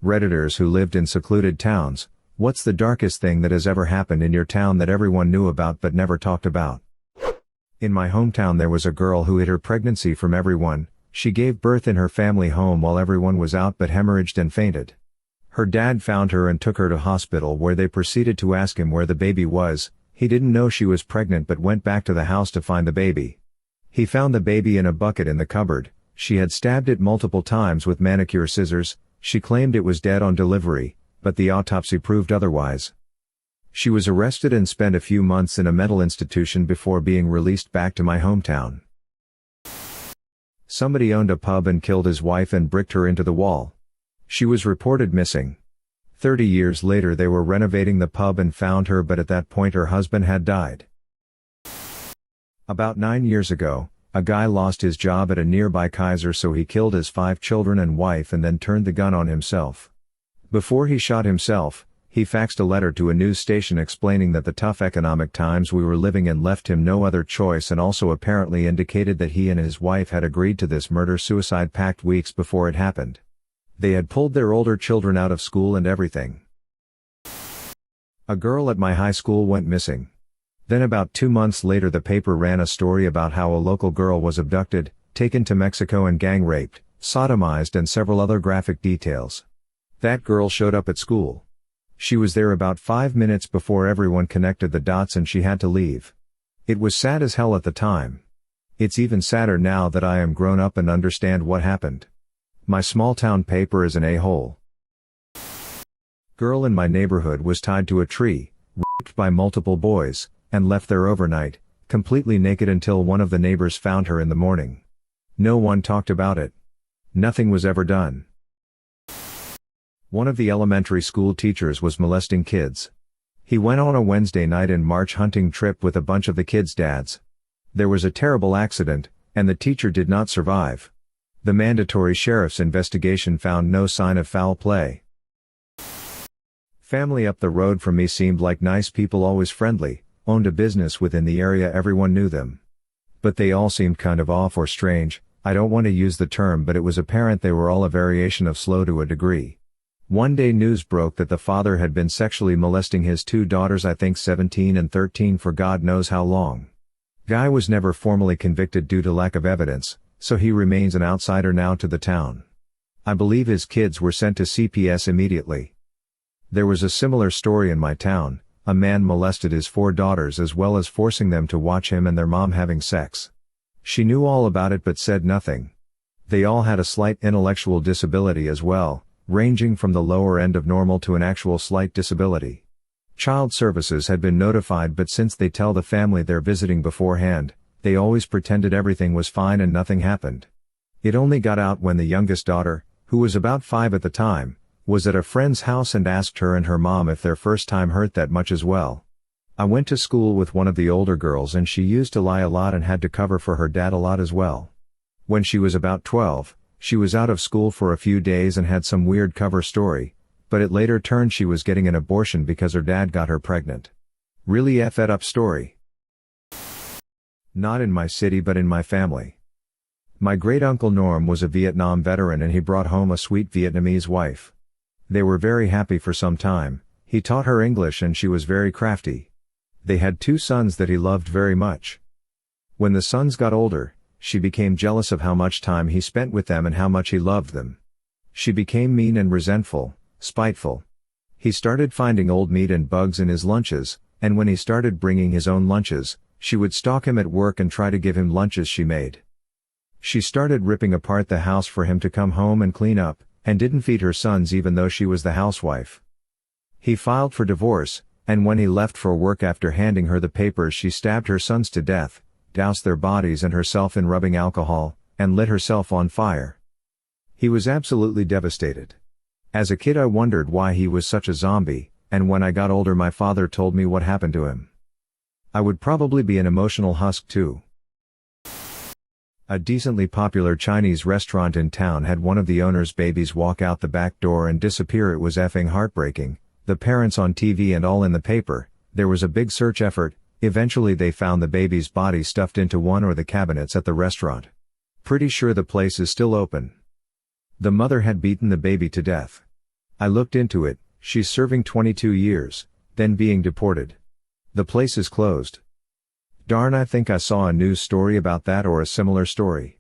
Redditors who lived in secluded towns, what's the darkest thing that has ever happened in your town that everyone knew about but never talked about? In my hometown there was a girl who hid her pregnancy from everyone. She gave birth in her family home while everyone was out but hemorrhaged and fainted. Her dad found her and took her to hospital where they proceeded to ask him where the baby was. He didn't know she was pregnant but went back to the house to find the baby. He found the baby in a bucket in the cupboard. She had stabbed it multiple times with manicure scissors. She claimed it was dead on delivery, but the autopsy proved otherwise. She was arrested and spent a few months in a mental institution before being released back to my hometown. Somebody owned a pub and killed his wife and bricked her into the wall. She was reported missing. 30 years later they were renovating the pub and found her, but at that point her husband had died. About 9 years ago, a guy lost his job at a nearby Kaiser, so he killed his 5 children and wife and then turned the gun on himself. Before he shot himself, he faxed a letter to a news station explaining that the tough economic times we were living in left him no other choice, and also apparently indicated that he and his wife had agreed to this murder-suicide pact weeks before it happened. They had pulled their older children out of school and everything. A girl at my high school went missing. Then about 2 months later the paper ran a story about how a local girl was abducted, taken to Mexico and gang raped, sodomized, and several other graphic details. That girl showed up at school. She was there about 5 minutes before everyone connected the dots and she had to leave. It was sad as hell at the time. It's even sadder now that I am grown up and understand what happened. My small town paper is an a-hole. Girl in my neighborhood was tied to a tree, raped by multiple boys, and left there overnight, completely naked until one of the neighbors found her in the morning. No one talked about it. Nothing was ever done. One of the elementary school teachers was molesting kids. He went on a Wednesday night in March hunting trip with a bunch of the kids' dads. There was a terrible accident, and the teacher did not survive. The mandatory sheriff's investigation found no sign of foul play. Family up the road from me seemed like nice people, always friendly, owned a business within the area, everyone knew them. But they all seemed kind of off or strange. I don't want to use the term, but it was apparent they were all a variation of slow to a degree. One day news broke that the father had been sexually molesting his 2 daughters, I think 17 and 13, for God knows how long. Guy was never formally convicted due to lack of evidence, so he remains an outsider now to the town. I believe his kids were sent to CPS immediately. There was a similar story in my town. A man molested his 4 daughters as well as forcing them to watch him and their mom having sex. She knew all about it but said nothing. They all had a slight intellectual disability as well, ranging from the lower end of normal to an actual slight disability. Child services had been notified, but since they tell the family they're visiting beforehand, they always pretended everything was fine and nothing happened. It only got out when the youngest daughter, who was about 5 at the time, was at a friend's house and asked her and her mom if their first time hurt that much as well. I went to school with one of the older girls and she used to lie a lot and had to cover for her dad a lot as well. When she was about 12, she was out of school for a few days and had some weird cover story, but it later turned she was getting an abortion because her dad got her pregnant. Really effed up story. Not in my city but in my family. My great-uncle Norm was a Vietnam veteran and he brought home a sweet Vietnamese wife. They were very happy for some time. He taught her English and she was very crafty. They had 2 sons that he loved very much. When the sons got older, she became jealous of how much time he spent with them and how much he loved them. She became mean and resentful, spiteful. He started finding old meat and bugs in his lunches, and when he started bringing his own lunches, she would stalk him at work and try to give him lunches she made. She started ripping apart the house for him to come home and clean up, and didn't feed her sons even though she was the housewife. He filed for divorce, and when he left for work after handing her the papers she stabbed her sons to death, doused their bodies and herself in rubbing alcohol, and lit herself on fire. He was absolutely devastated. As a kid I wondered why he was such a zombie, and when I got older my father told me what happened to him. I would probably be an emotional husk too. A decently popular Chinese restaurant in town had one of the owner's babies walk out the back door and disappear. It was effing heartbreaking. The parents on TV and all in the paper. There was a big search effort. Eventually they found the baby's body stuffed into one of the cabinets at the restaurant. Pretty sure the place is still open. The mother had beaten the baby to death. I looked into it, she's serving 22 years, then being deported. The place is closed. Darn, I think I saw a news story about that or a similar story.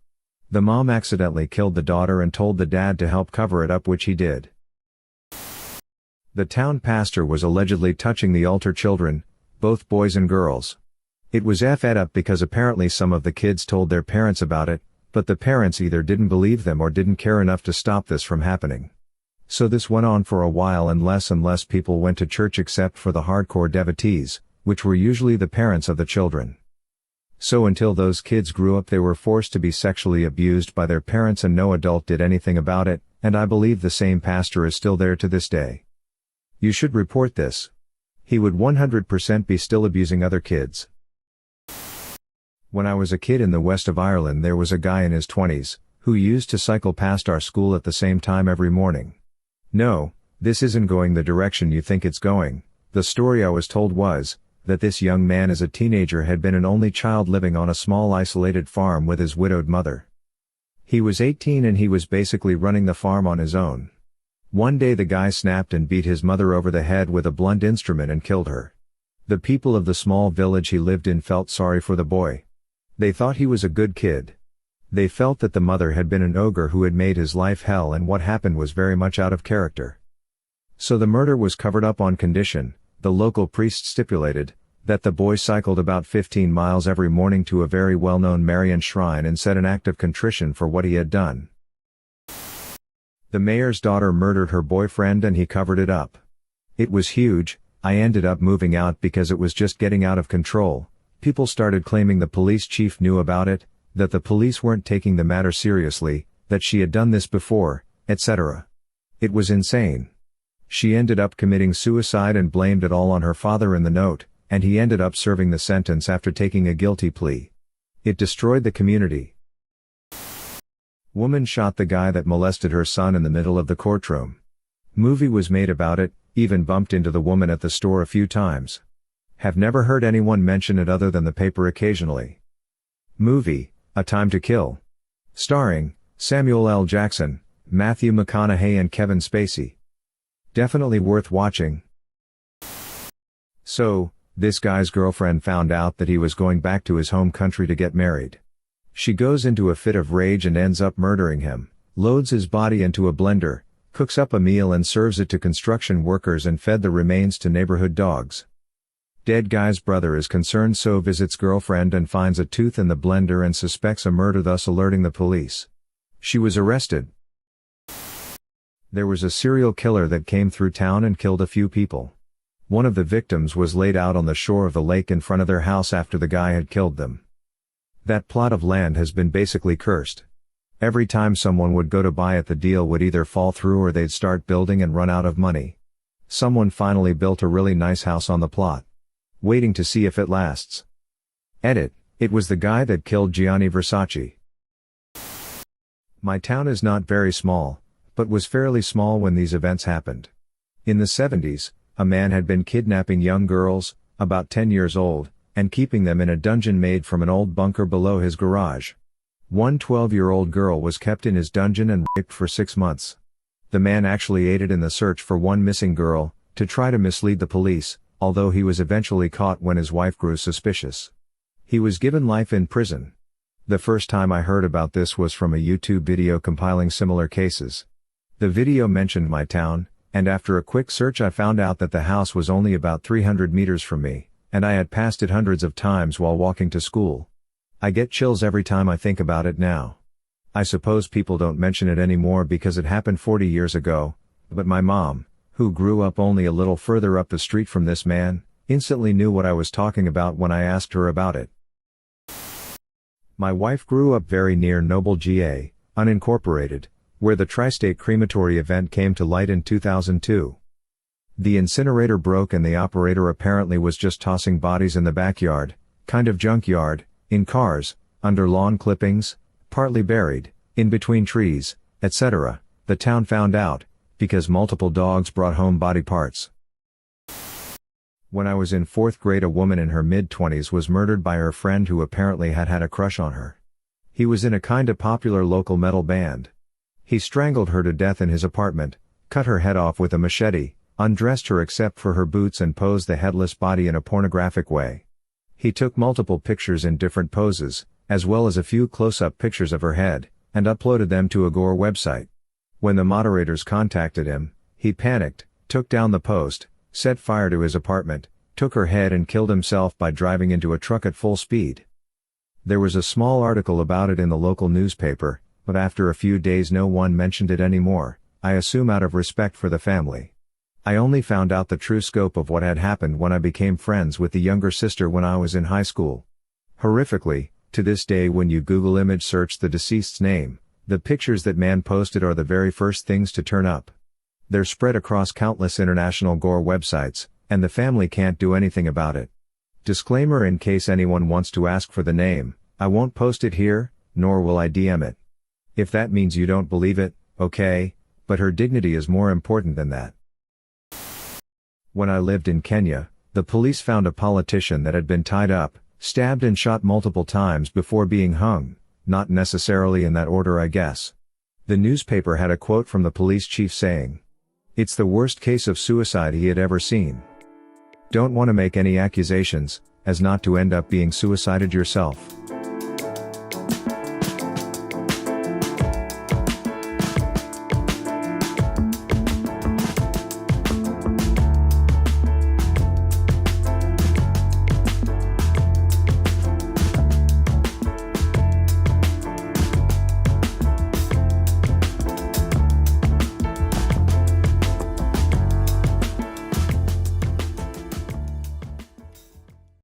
The mom accidentally killed the daughter and told the dad to help cover it up, which he did. The town pastor was allegedly touching the altar children, both boys and girls. It was effed up because apparently some of the kids told their parents about it, but the parents either didn't believe them or didn't care enough to stop this from happening. So this went on for a while and less people went to church except for the hardcore devotees, which were usually the parents of the children. So until those kids grew up they were forced to be sexually abused by their parents and no adult did anything about it, and I believe the same pastor is still there to this day. You should report this. He would 100% be still abusing other kids. When I was a kid in the west of Ireland there was a guy in his 20s, who used to cycle past our school at the same time every morning. No, this isn't going the direction you think it's going. The story I was told was, that this young man as a teenager had been an only child living on a small isolated farm with his widowed mother. He was 18 and he was basically running the farm on his own. One day the guy snapped and beat his mother over the head with a blunt instrument and killed her. The people of the small village he lived in felt sorry for the boy. They thought he was a good kid. They felt that the mother had been an ogre who had made his life hell and what happened was very much out of character. So the murder was covered up on condition, the local priest stipulated, that the boy cycled about 15 miles every morning to a very well-known Marian shrine and said an act of contrition for what he had done. The mayor's daughter murdered her boyfriend and he covered it up. It was huge. I ended up moving out because it was just getting out of control. People started claiming the police chief knew about it, that the police weren't taking the matter seriously, that she had done this before, etc. It was insane. She ended up committing suicide and blamed it all on her father in the note, and he ended up serving the sentence after taking a guilty plea. It destroyed the community. Woman shot the guy that molested her son in the middle of the courtroom. Movie was made about it, even bumped into the woman at the store a few times. Have never heard anyone mention it other than the paper occasionally. Movie, A Time to Kill. Starring Samuel L. Jackson, Matthew McConaughey and Kevin Spacey. Definitely worth watching. So, this guy's girlfriend found out that he was going back to his home country to get married. She goes into a fit of rage and ends up murdering him, loads his body into a blender, cooks up a meal and serves it to construction workers and fed the remains to neighborhood dogs. Dead guy's brother is concerned, so visits girlfriend and finds a tooth in the blender and suspects a murder, thus alerting the police. She was arrested. There was a serial killer that came through town and killed a few people. One of the victims was laid out on the shore of the lake in front of their house after the guy had killed them. That plot of land has been basically cursed. Every time someone would go to buy it, the deal would either fall through or they'd start building and run out of money. Someone finally built a really nice house on the plot. Waiting to see if it lasts. Edit, it was the guy that killed Gianni Versace. My town is not very small, but was fairly small when these events happened. In the 70s, a man had been kidnapping young girls, about 10 years old, and keeping them in a dungeon made from an old bunker below his garage. One 12-year-old girl was kept in his dungeon and raped for 6 months. The man actually aided in the search for one missing girl, to try to mislead the police, although he was eventually caught when his wife grew suspicious. He was given life in prison. The first time I heard about this was from a YouTube video compiling similar cases. The video mentioned my town, and after a quick search I found out that the house was only about 300 meters from me, and I had passed it hundreds of times while walking to school. I get chills every time I think about it now. I suppose people don't mention it anymore because it happened 40 years ago, but my mom, who grew up only a little further up the street from this man, instantly knew what I was talking about when I asked her about it. My wife grew up very near Noble, GA, unincorporated, where the Tri-State Crematory event came to light in 2002. The incinerator broke and the operator apparently was just tossing bodies in the backyard, kind of junkyard, in cars, under lawn clippings, partly buried, in between trees, etc. The town found out, because multiple dogs brought home body parts. When I was in 4th grade, a woman in her mid-20s was murdered by her friend who apparently had a crush on her. He was in a kinda popular local metal band. He strangled her to death in his apartment, cut her head off with a machete, undressed her except for her boots and posed the headless body in a pornographic way. He took multiple pictures in different poses, as well as a few close-up pictures of her head, and uploaded them to a gore website. When the moderators contacted him, he panicked, took down the post, set fire to his apartment, took her head and killed himself by driving into a truck at full speed. There was a small article about it in the local newspaper, but after a few days no one mentioned it anymore, I assume out of respect for the family. I only found out the true scope of what had happened when I became friends with the younger sister when I was in high school. Horrifically, to this day when you Google image search the deceased's name, the pictures that man posted are the very first things to turn up. They're spread across countless international gore websites, and the family can't do anything about it. Disclaimer: in case anyone wants to ask for the name, I won't post it here, nor will I DM it. If that means you don't believe it, okay, but her dignity is more important than that. When I lived in Kenya, the police found a politician that had been tied up, stabbed and shot multiple times before being hung, not necessarily in that order I guess. The newspaper had a quote from the police chief saying, "It's the worst case of suicide he had ever seen. Don't want to make any accusations, as not to end up being suicided yourself."